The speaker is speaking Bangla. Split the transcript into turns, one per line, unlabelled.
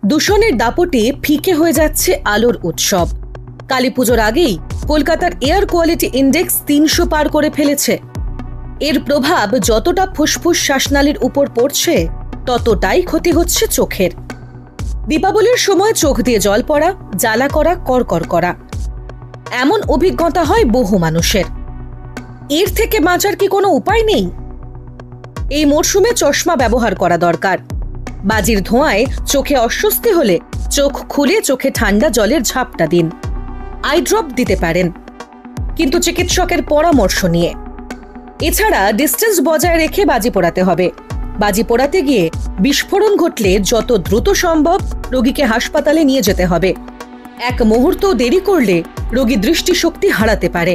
দূষণের দাপটে ফিকে হয়ে যাচ্ছে আলোর উৎসব। কালীপুজোর আগেই কলকাতার এয়ার কোয়ালিটি ইন্ডেক্স ৩০০ পার করে ফেলেছে। এর প্রভাব যতটা ফুসফুস শ্বাসনালীর উপর পড়ছে ততটাই ক্ষতি হচ্ছে চোখের। দীপাবলির সময় চোখ দিয়ে জল পড়া, জ্বালা করা, করকর করা, এমন অভিজ্ঞতা হয় বহু মানুষের। এর থেকে বাঁচার কি কোনো উপায় নেই? এই মরশুমে চশমা ব্যবহার করা দরকার। বাজির ধোঁয়ায় চোখে অস্বস্তি হলে চোখ খুলে চোখে ঠান্ডা জলের ঝাপটা দিন। আই ড্রপ দিতে পারেন, কিন্তু চিকিৎসকের পরামর্শ নিয়ে। এছাড়া ডিস্টেন্স বজায় রেখে বাজি পোড়াতে হবে। বাজি পোড়াতে গিয়ে বিস্ফোরণ ঘটলে যত দ্রুত সম্ভব রোগীকে হাসপাতালে নিয়ে যেতে হবে। এক মুহূর্ত দেরি করলে রোগী দৃষ্টিশক্তি হারাতে পারে।